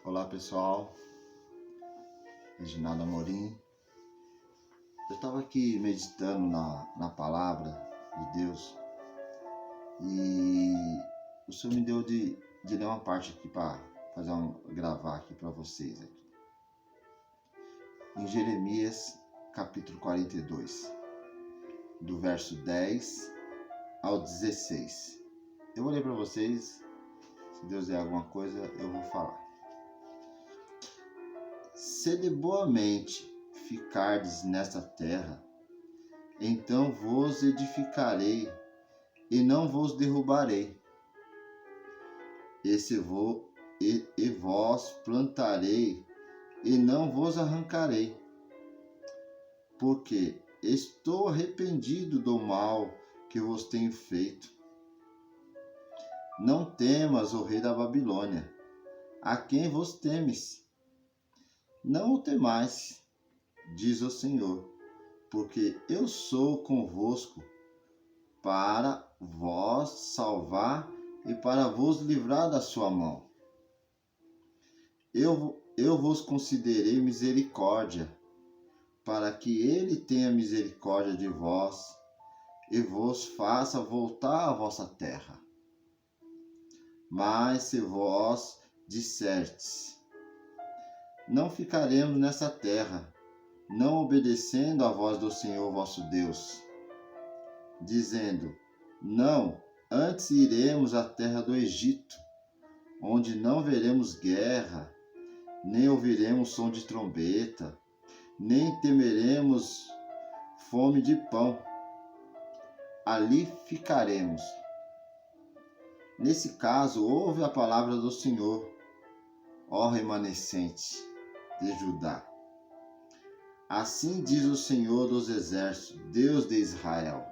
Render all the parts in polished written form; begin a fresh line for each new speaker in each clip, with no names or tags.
Olá pessoal, Reginaldo Amorim. Eu estava aqui meditando na palavra de Deus e o Senhor me deu de ler uma parte aqui para gravar aqui para vocês. Aqui. Em Jeremias capítulo 42, do verso 10 ao 16. Eu vou ler para vocês, se Deus der alguma coisa eu vou falar. Se de boa mente ficardes nesta terra, então vos edificarei e não vos derrubarei. E vós plantarei e não vos arrancarei, porque estou arrependido do mal que vos tenho feito. Não temas o rei da Babilônia, a quem vos temes. Não o temais, diz o Senhor, porque eu sou convosco para vos salvar e para vos livrar da sua mão. Eu vos considerei misericórdia, para que ele tenha misericórdia de vós e vos faça voltar à vossa terra. Mas se vós disserdes, não ficaremos nessa terra, não obedecendo à voz do Senhor vosso Deus, dizendo, não, antes iremos à terra do Egito, onde não veremos guerra, nem ouviremos som de trombeta, nem temeremos fome de pão. Ali ficaremos. Nesse caso, ouve a palavra do Senhor, ó remanescente de Judá. Assim diz o Senhor dos Exércitos, Deus de Israel: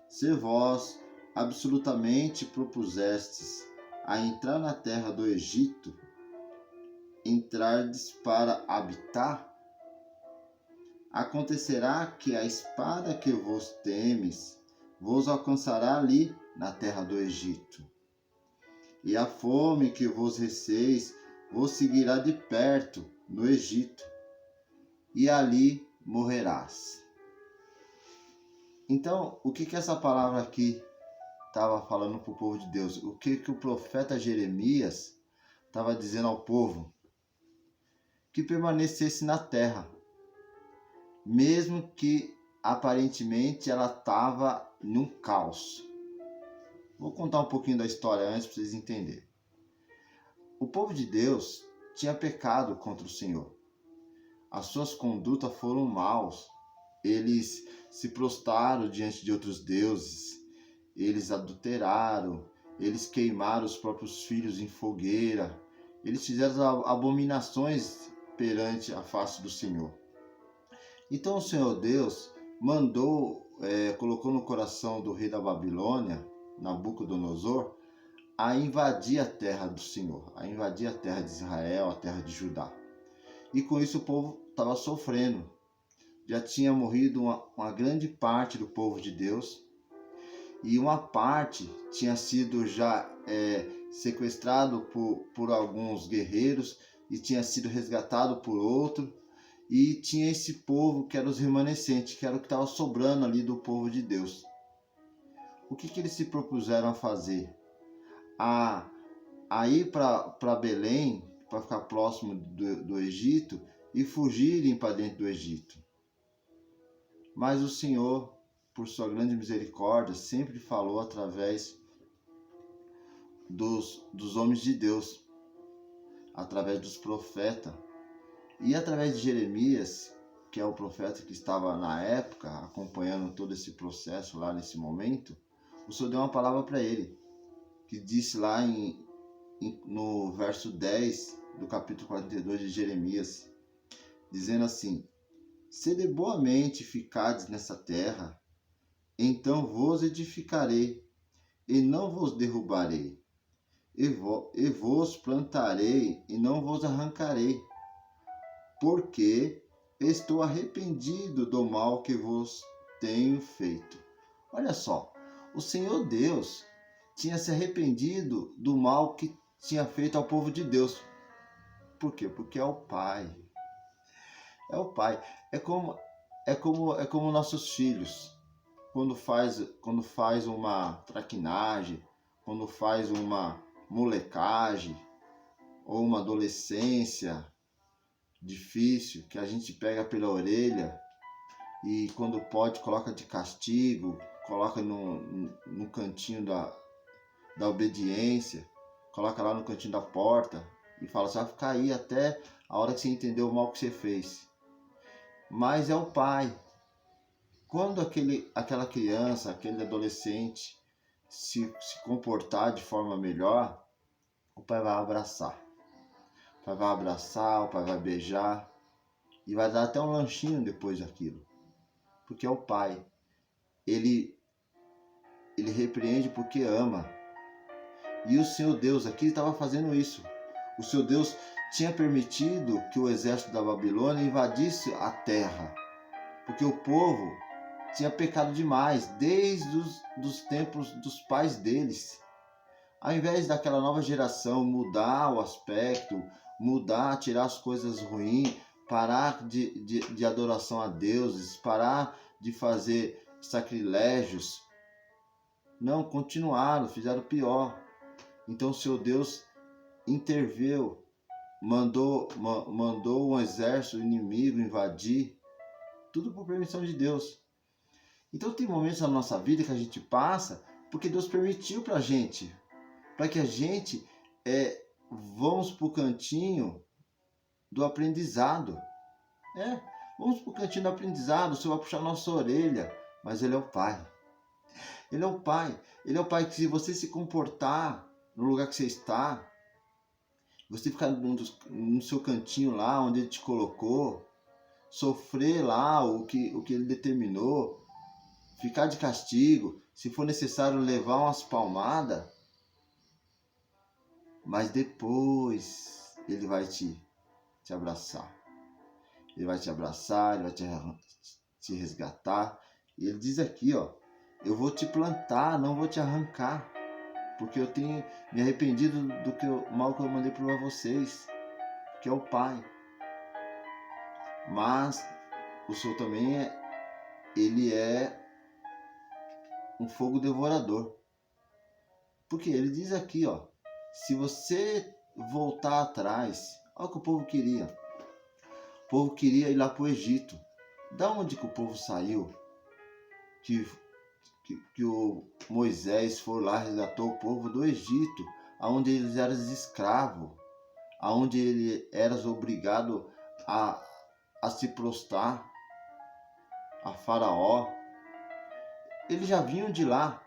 se vós absolutamente propusestes a entrar na terra do Egito, entrardes para habitar, acontecerá que a espada que vos temes vos alcançará ali na terra do Egito, e a fome que vos receis vos seguirá de perto no Egito, e ali morrerás. Então, o que essa palavra aqui estava falando para o povo de Deus? O que o profeta Jeremias estava dizendo ao povo? Que permanecesse na terra, mesmo que aparentemente ela estava num caos. Vou contar um pouquinho da história antes para vocês entenderem. O povo de Deus tinha pecado contra o Senhor. As suas condutas foram maus. Eles se prostraram diante de outros deuses. Eles adulteraram. Eles queimaram os próprios filhos em fogueira. Eles fizeram abominações perante a face do Senhor. Então o Senhor Deus colocou no coração do rei da Babilônia, Nabucodonosor, a invadir a terra do Senhor, a invadir a terra de Israel, a terra de Judá. E com isso o povo estava sofrendo. Já tinha morrido uma grande parte do povo de Deus, e uma parte tinha sido já sequestrado por alguns guerreiros e tinha sido resgatado por outro. E tinha esse povo que era os remanescentes, que era o que estava sobrando ali do povo de Deus. O que eles se propuseram a fazer? A ir para Belém, para ficar próximo do Egito, e fugirem para dentro do Egito. Mas o Senhor, por sua grande misericórdia, sempre falou através dos homens de Deus, através dos profetas. E através de Jeremias, que é o profeta que estava na época, acompanhando todo esse processo lá nesse momento, o Senhor deu uma palavra para ele, que disse lá no verso 10 do capítulo 42 de Jeremias, dizendo assim: se de boa mente ficardes nessa terra, então vos edificarei e não vos derrubarei, e vos plantarei e não vos arrancarei, porque estou arrependido do mal que vos tenho feito. Olha só, o Senhor Deus tinha se arrependido do mal que tinha feito ao povo de Deus. Por quê? Porque é o Pai. É o Pai. É como nossos filhos. Quando faz uma traquinagem, quando faz uma molecagem ou uma adolescência difícil, que a gente pega pela orelha e quando pode coloca de castigo, coloca no cantinho da obediência, coloca lá no cantinho da porta e fala, você vai ficar aí até a hora que você entender o mal que você fez. Mas é o Pai. Quando aquela criança, aquele adolescente se comportar de forma melhor, o Pai vai abraçar. O Pai vai abraçar, o Pai vai beijar e vai dar até um lanchinho depois daquilo. Porque é o Pai. Ele repreende porque ama. E o Senhor Deus aqui estava fazendo isso. O Senhor Deus tinha permitido que o exército da Babilônia invadisse a terra. Porque o povo tinha pecado demais, desde os tempos dos pais deles. Ao invés daquela nova geração mudar o aspecto, mudar, tirar as coisas ruins, parar de adoração a deuses, parar de fazer sacrilégios, não, continuaram, fizeram pior. Então o Senhor Deus interveio, mandou um exército inimigo invadir, tudo por permissão de Deus. Então tem momentos na nossa vida que a gente passa porque Deus permitiu pra gente, para que a gente vamos pro cantinho do aprendizado. Vamos pro cantinho do aprendizado, o Senhor vai puxar nossa orelha, mas Ele é o Pai. Ele é o Pai. Ele é o Pai que se você se comportar no lugar que você está, você ficar no seu cantinho lá onde Ele te colocou, sofrer lá o que Ele determinou, ficar de castigo, se for necessário levar umas palmadas, mas depois Ele vai te abraçar. Ele vai te abraçar, Ele vai te resgatar. E Ele diz aqui, ó, eu vou te plantar, não vou te arrancar, porque eu tenho me arrependido do mal que eu mandei para vocês, que é o Pai. Mas o Senhor também Ele é um fogo devorador. Porque Ele diz aqui, ó, se você voltar atrás, olha o que o povo queria. O povo queria ir lá para o Egito. Da onde que o povo saiu? Que o Moisés foi lá, resgatou o povo do Egito, onde eles eram escravos, onde ele era obrigado a se prostrar a Faraó. Eles já vinham de lá.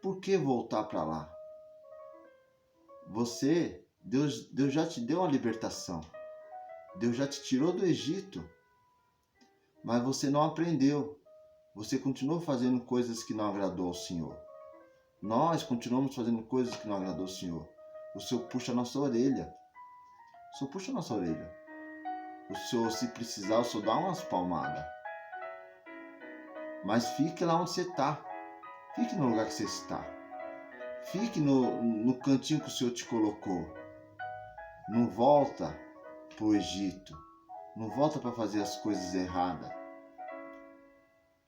Por que voltar para lá? Deus já te deu uma libertação. Deus já te tirou do Egito. Mas você não aprendeu. Você continuou fazendo coisas que não agradou ao Senhor. Nós continuamos fazendo coisas que não agradou ao Senhor. O Senhor puxa a nossa orelha. O Senhor puxa a nossa orelha. O Senhor, se precisar, o Senhor dá umas palmadas. Mas fique lá onde você está. Fique no lugar que você está. Fique no cantinho que o Senhor te colocou. Não volta para o Egito. Não volta para fazer as coisas erradas.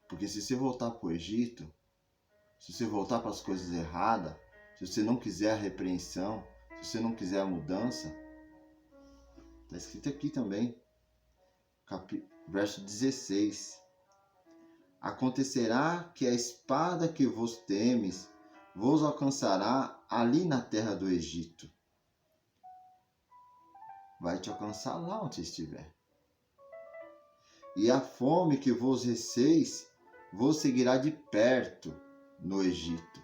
Porque se você voltar para o Egito, se você voltar para as coisas erradas, se você não quiser a repreensão, se você não quiser a mudança, está escrito aqui também, verso 16. Acontecerá que a espada que vos temes vos alcançará ali na terra do Egito. Vai te alcançar lá onde você estiver. E a fome que vos receis vos seguirá de perto no Egito.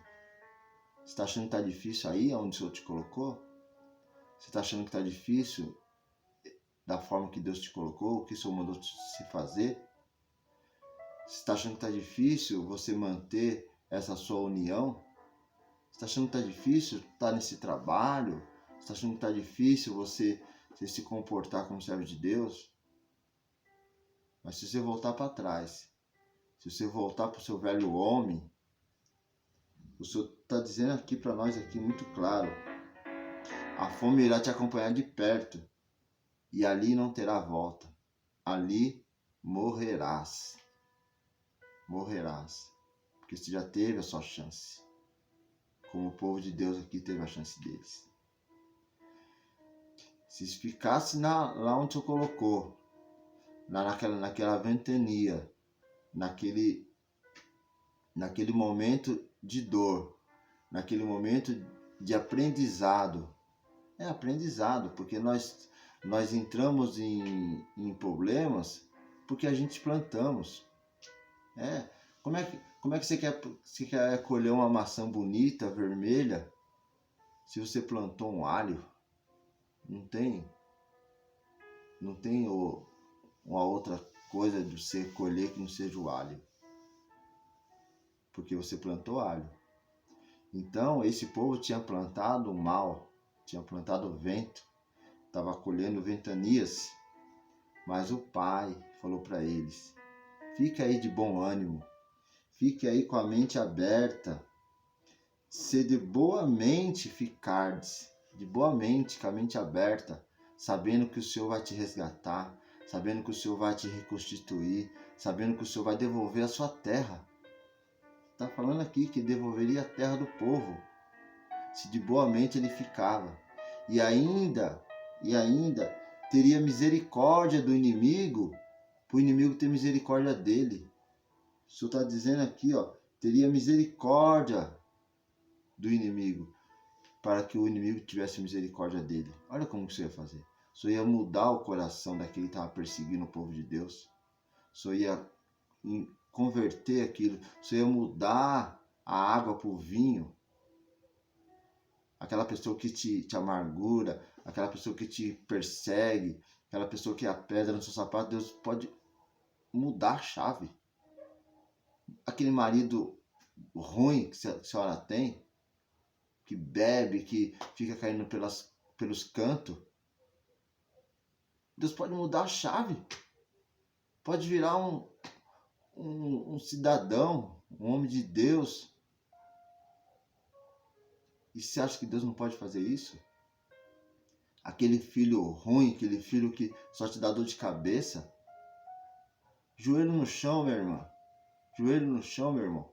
Você está achando que está difícil aí onde o Senhor te colocou? Você está achando que está difícil da forma que Deus te colocou, o que o Senhor mandou se fazer? Você está achando que está difícil você manter essa sua união? Você está achando que está difícil estar nesse trabalho? Você está achando que está difícil você se comportar como servo de Deus? Mas se você voltar para trás, se você voltar para o seu velho homem, o Senhor está dizendo aqui para nós, aqui muito claro, a fome irá te acompanhar de perto. e ali não terá volta. Ali morrerás. Morrerás. Porque você já teve a sua chance. Como o povo de Deus aqui teve a chance deles. Se ficasse lá onde você colocou, naquela ventania, naquele momento de dor, naquele momento de aprendizado. É aprendizado, porque nós entramos em problemas porque a gente plantamos. Como é que você quer colher uma maçã bonita, vermelha, se você plantou um alho? Não tem uma outra coisa de você colher que não seja o alho. Porque você plantou alho. Então, esse povo tinha plantado o mal, tinha plantado o vento, estava colhendo ventanias. Mas o Pai falou para eles: fique aí de bom ânimo, fique aí com a mente aberta, se de boa mente ficardes, de boa mente, com a mente aberta, sabendo que o Senhor vai te resgatar, sabendo que o Senhor vai te reconstituir, sabendo que o Senhor vai devolver a sua terra. Está falando aqui que devolveria a terra do povo, se de boa mente ele ficava. E ainda teria misericórdia do inimigo, para o inimigo ter misericórdia dele. O Senhor está dizendo aqui, teria misericórdia do inimigo, para que o inimigo tivesse misericórdia dele. Olha como que o Senhor ia fazer. O Senhor ia mudar o coração daquele que estava perseguindo o povo de Deus. O Senhor ia converter aquilo. O Senhor ia mudar a água para o vinho. Aquela pessoa que te amargura, aquela pessoa que te persegue, aquela pessoa que é a pedra no seu sapato, Deus pode mudar a chave. Aquele marido ruim que a senhora tem, que bebe, que fica caindo pelos cantos, Deus pode mudar a chave. Pode virar um cidadão, um homem de Deus. E você acha que Deus não pode fazer isso? Aquele filho ruim, aquele filho que só te dá dor de cabeça. Joelho no chão, minha irmã. Joelho no chão, meu irmão.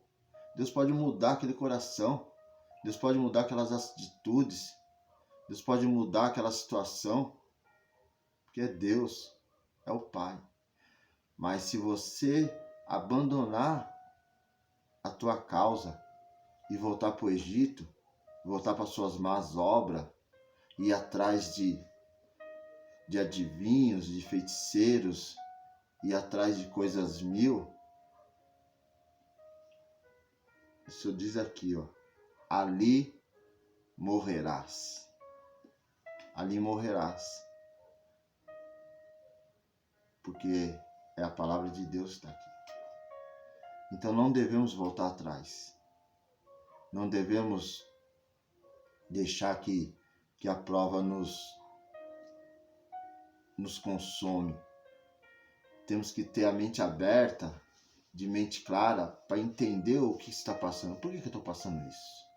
Deus pode mudar aquele coração. Deus pode mudar aquelas atitudes. Deus pode mudar aquela situação. Porque é Deus, é o Pai. Mas se você abandonar a tua causa e voltar para o Egito, voltar para suas más obras, ir atrás de adivinhos, de feiticeiros, ir atrás de coisas mil, o Senhor diz aqui, ali morrerás. Ali morrerás. Porque é a palavra de Deus que está aqui. Então não devemos voltar atrás. Não devemos deixar que a prova nos consome. Temos que ter a mente aberta, de mente clara, para entender o que está passando. Por que eu estou passando isso?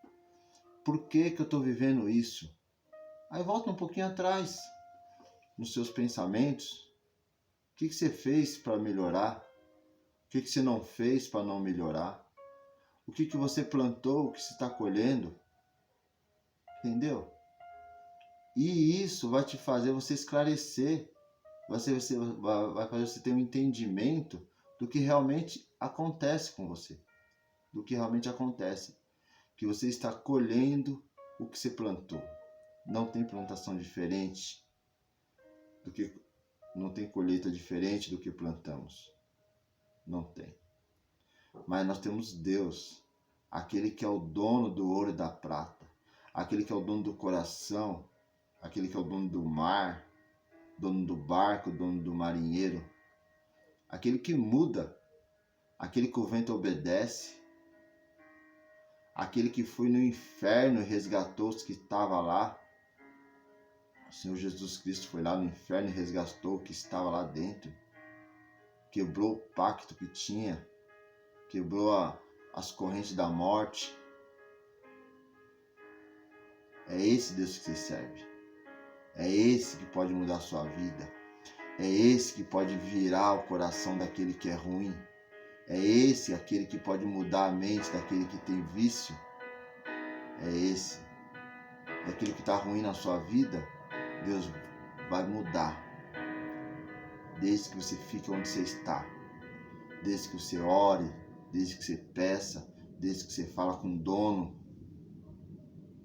Por que eu estou vivendo isso? Aí volta um pouquinho atrás, nos seus pensamentos. O que você fez para melhorar? O que você não fez para não melhorar? O que você plantou, o que você está colhendo? Entendeu? E isso vai te fazer você esclarecer. Vai fazer você ter um entendimento do que realmente acontece com você. Do que realmente acontece. Que você está colhendo o que você plantou. Não tem plantação diferente não tem colheita diferente do que plantamos. Não tem. Mas nós temos Deus, aquele que é o dono do ouro e da prata, aquele que é o dono do coração, aquele que é o dono do mar, dono do barco, dono do marinheiro, aquele que muda, aquele que o vento obedece, aquele que foi no inferno e resgatou os que estavam lá. O Senhor Jesus Cristo foi lá no inferno e resgatou o que estava lá dentro. Quebrou o pacto que tinha. Quebrou as correntes da morte. É esse Deus que você serve. É esse que pode mudar a sua vida. É esse que pode virar o coração daquele que é ruim. É esse aquele que pode mudar a mente daquele que tem vício. É esse. É aquele que está ruim na sua vida. Deus vai mudar. Desde que você fique onde você está. Desde que você ore. Desde que você peça. Desde que você fala com o dono.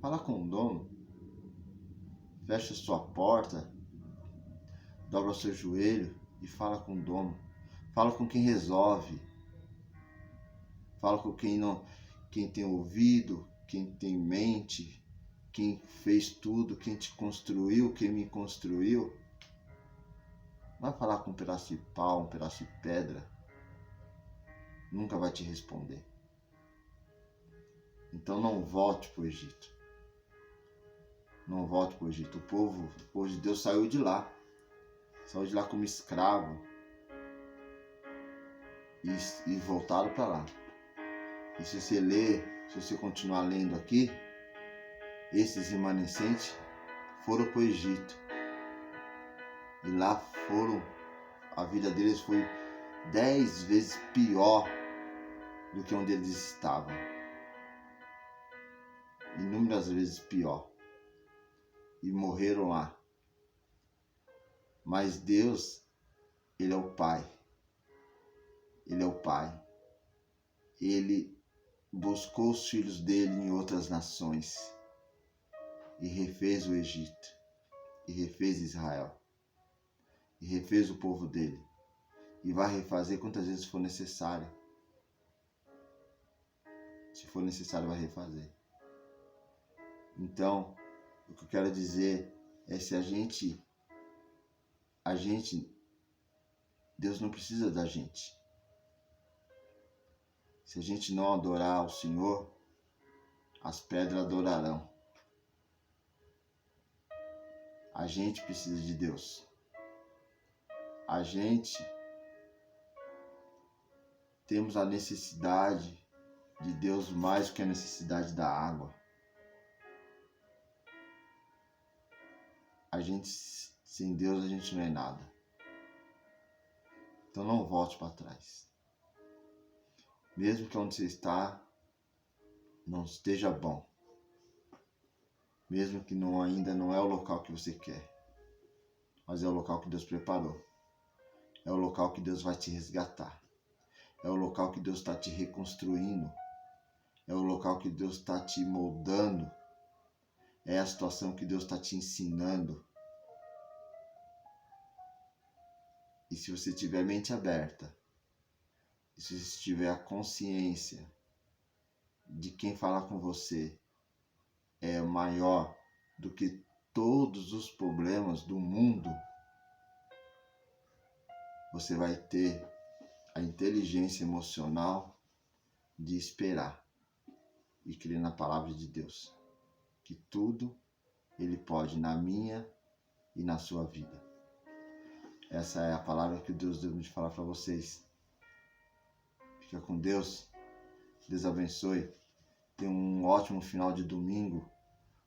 Fala com o dono. Fecha sua porta. Dobra o seu joelho e fala com o dono. Fala com quem resolve. Fala com quem tem ouvido, quem tem mente, quem fez tudo, quem te construiu, quem me construiu. Vai falar com um pedaço de pau, um pedaço de pedra. Nunca vai te responder. Então não volte para o Egito. Não volte para o Egito. O povo de Deus saiu de lá. Saiu de lá como escravo. E voltaram para lá. E se você ler, se você continuar lendo aqui, esses remanescentes foram para o Egito. E lá a vida deles foi 10 vezes pior do que onde eles estavam. Inúmeras vezes pior. E morreram lá. Mas Deus, Ele é o Pai. Ele é o Pai. Ele buscou os filhos dele em outras nações e refez o Egito, e refez Israel, e refez o povo dele, e vai refazer quantas vezes for necessário. Se for necessário, vai refazer. Então, o que eu quero dizer é, se a gente, Deus não precisa da gente. Se a gente não adorar ao Senhor, as pedras adorarão. A gente precisa de Deus. A gente temos a necessidade de Deus mais do que a necessidade da água. Sem Deus, a gente não é nada. Então não volte para trás. Mesmo que onde você está não esteja bom. Mesmo que ainda não é o local que você quer. Mas é o local que Deus preparou. É o local que Deus vai te resgatar. É o local que Deus está te reconstruindo. É o local que Deus está te moldando. É a situação que Deus está te ensinando. E se você tiver a mente aberta, e se você tiver a consciência de quem falar com você é maior do que todos os problemas do mundo, você vai ter a inteligência emocional de esperar e crer na palavra de Deus, que tudo Ele pode na minha e na sua vida. Essa é a palavra que Deus deu de falar para vocês. Fica com Deus. Deus abençoe. Tenha um ótimo final de domingo.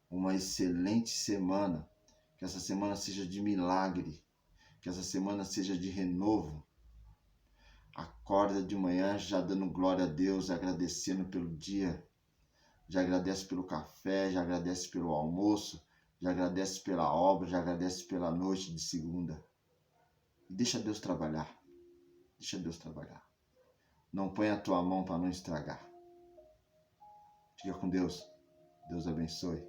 Uma excelente semana. Que essa semana seja de milagre. Que essa semana seja de renovo. Acorda de manhã já dando glória a Deus, agradecendo pelo dia. Já agradece pelo café, já agradece pelo almoço, já agradece pela obra, já agradece pela noite de segunda. E deixa Deus trabalhar. Deixa Deus trabalhar. Não põe a tua mão para não estragar. Fica com Deus. Deus abençoe.